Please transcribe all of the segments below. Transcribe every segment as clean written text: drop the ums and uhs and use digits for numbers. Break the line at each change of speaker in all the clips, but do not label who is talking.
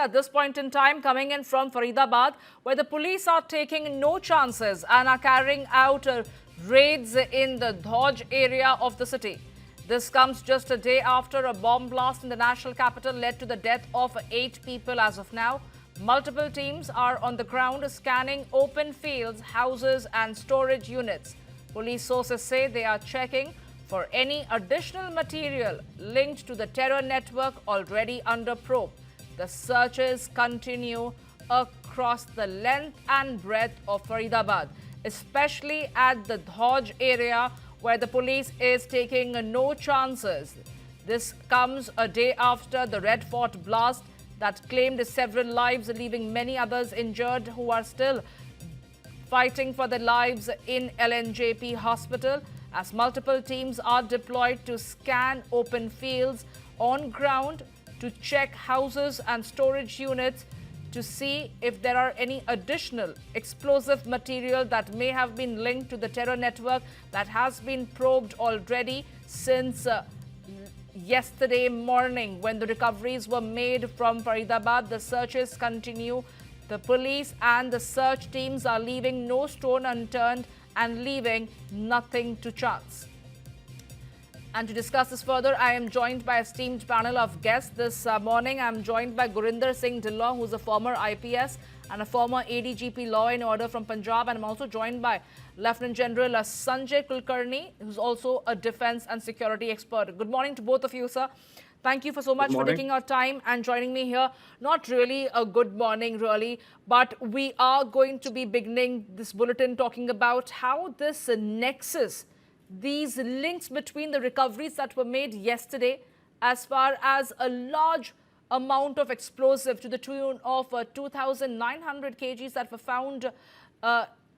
at this point in time coming in from Faridabad, where the police are taking no chances and are carrying out raids in the Dhauj area of the city. This comes just a day after a bomb blast in the national capital led to the death of 8 people as of now. Multiple teams are on the ground scanning open fields, houses and storage units. Police sources say they are checking for any additional material linked to the terror network already under probe. The searches continue across the length and breadth of Faridabad, especially at the Dhauj area where the police is taking no chances. This comes a day after the Red Fort blast that claimed several lives, leaving many others injured who are still fighting for their lives in LNJP hospital, as multiple teams are deployed to scan open fields on ground, to check houses and storage units to see if there are any additional explosive material that may have been linked to the terror network that has been probed already since yesterday morning when the recoveries were made from Faridabad. The searches continue. The police and the search teams are leaving no stone unturned and leaving nothing to chance. And to discuss this further, I am joined by an esteemed panel of guests. This morning, I am joined by Gurinder Singh Dhillon, who's a former IPS and a former ADGP Law and Order from Punjab. And I'm also joined by Lieutenant General Sanjay Kulkarni, who's also a defense and security expert. Good morning to both of you, sir. Thank you so much for taking our time and joining me here. Not really a good morning, really, but we are going to be beginning this bulletin talking about how this nexus, these links between the recoveries that were made yesterday, as far as a large amount of explosive to the tune of 2,900 kgs that were found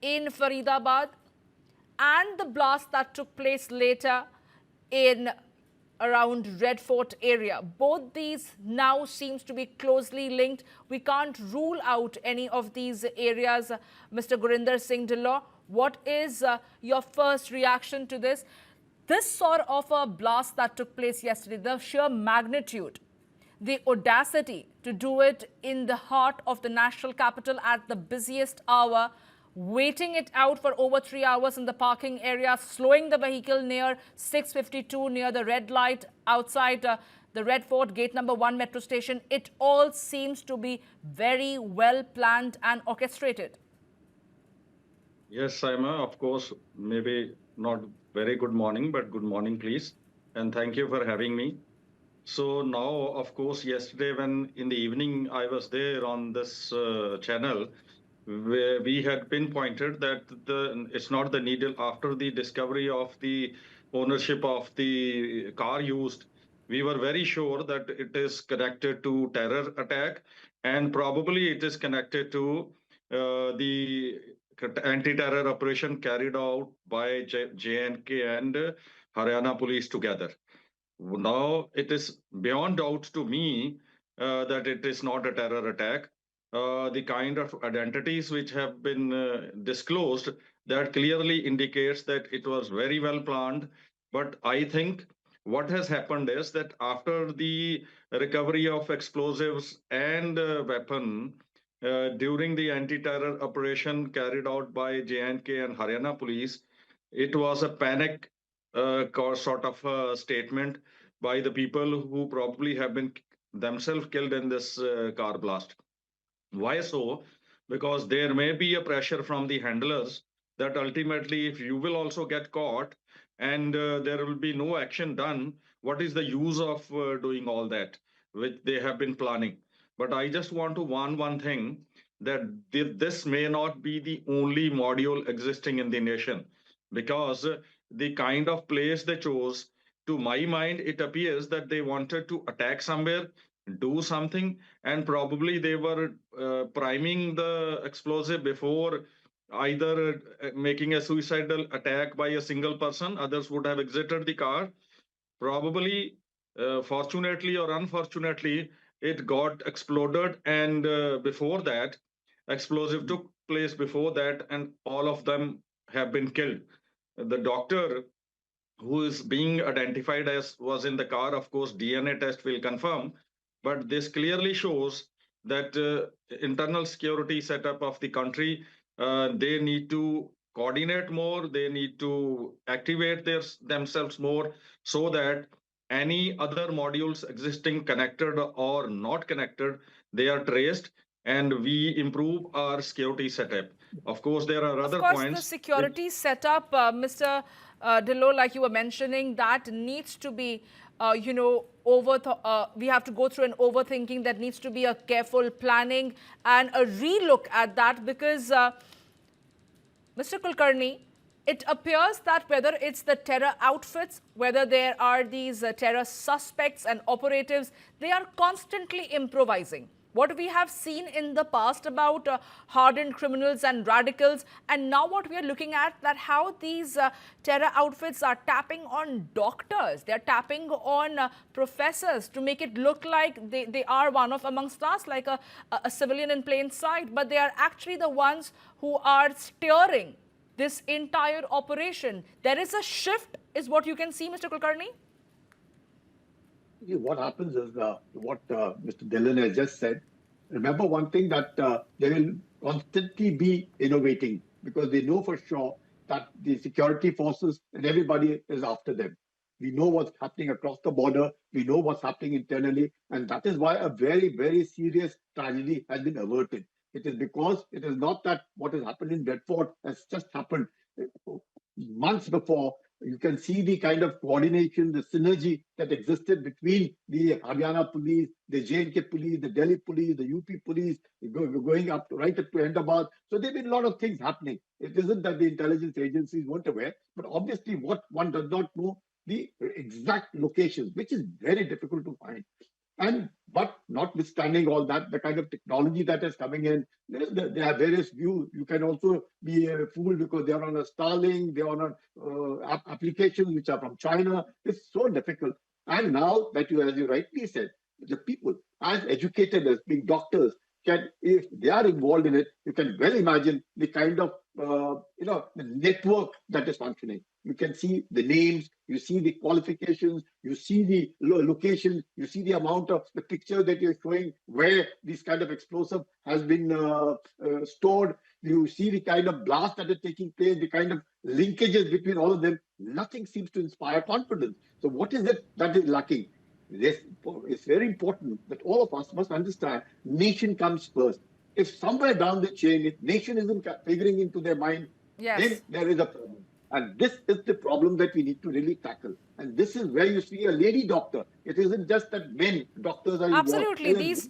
in Faridabad, and the blast that took place later in around Red Fort area. Both these now seems to be closely linked. We can't rule out any of these areas. Mr. Gurinder Singh Dhillon, what is your first reaction to this? This sort of a blast that took place yesterday, the sheer magnitude, the audacity to do it in the heart of the national capital at the busiest hour, waiting it out for over 3 hours in the parking area, slowing the vehicle near 652 near the red light outside the Red Fort gate number 1 metro station. It all seems to be very well planned and orchestrated.
Yes, Saima, of course, maybe not very good morning, but good morning, please. And thank you for having me. So now, of course, yesterday when in the evening I was there on this channel, where we had pinpointed that it's not the needle after the discovery of the ownership of the car used. We were very sure that it is connected to terror attack, and probably it is connected to the anti-terror operation carried out by JNK and Haryana police together. Now it is beyond doubt to me that it is not a terror attack. The kind of identities which have been disclosed, that clearly indicates that it was very well planned. But I think what has happened is that after the recovery of explosives and weapon during the anti-terror operation carried out by JNK and Haryana police, it was a panic sort of a statement by the people who probably have been themselves killed in this car blast. Why so? Because there may be a pressure from the handlers that ultimately, if you will also get caught and there will be no action done, what is the use of doing all that, which they have been planning? But I just want to warn one thing, that this may not be the only module existing in the nation, because the kind of place they chose, to my mind, it appears that they wanted to attack somewhere, do something, and probably they were priming the explosive before either making a suicidal attack by a single person. Others would have exited the car. Probably, fortunately or unfortunately, it got exploded, and before that, explosive took place before that, and all of them have been killed. The doctor who is being identified as was in the car, of course, DNA test will confirm, but this clearly shows that internal security setup of the country, they need to coordinate more, they need to activate themselves more, so that any other modules existing connected or not connected, they are traced, and we improve our security setup. Of course, there are
Of
other
course, the
points which,
security setup, Mr. Dillo, like you were mentioning, that needs to be, we have to go through an overthinking. That needs to be a careful planning and a relook at that, because Mr. Kulkarni, it appears that whether it's the terror outfits, whether there are these terror suspects and operatives, they are constantly improvising. What we have seen in the past about hardened criminals and radicals, and now what we are looking at, that how these terror outfits are tapping on doctors, they're tapping on professors to make it look like they are one of amongst us, like a civilian in plain sight, but they are actually the ones who are steering this entire operation. There is a shift, is what you can see, Mr. Kulkarni?
What happens is what Mr. Dhillon has just said. Remember one thing, that they will constantly be innovating, because they know for sure that the security forces and everybody is after them. We know what's happening across the border. We know what's happening internally. And that is why a very, very serious tragedy has been averted. It is because it is not that what has happened in Bedford has just happened months before. You can see the kind of coordination, the synergy that existed between the Haryana police, the J&K police, the Delhi police, the UP police, going up right up to Ahmedabad. So there have been a lot of things happening. It isn't that the intelligence agencies weren't aware, but obviously what one does not know, the exact locations, which is very difficult to find. But notwithstanding all that, the kind of technology that is coming in, there are various views. You can also be fooled because they are on a Starlink, they are on applications which are from China. It's so difficult. And now that you, as you rightly said, the people as educated as being doctors can, if they are involved in it, you can well imagine the kind of the network that is functioning. You can see the names, you see the qualifications, you see the location, you see the amount of the picture that you're showing where this kind of explosive has been stored. You see the kind of blast that is taking place, the kind of linkages between all of them. Nothing seems to inspire confidence. So what is it that is lacking? This it's very important that all of us must understand nation comes first. If somewhere down the chain, if nation isn't figuring into their mind,
Yes.
then there is a problem. And this is the problem that we need to really tackle. And this is where you see a lady doctor. It isn't just that men doctors are involved.
Absolutely. These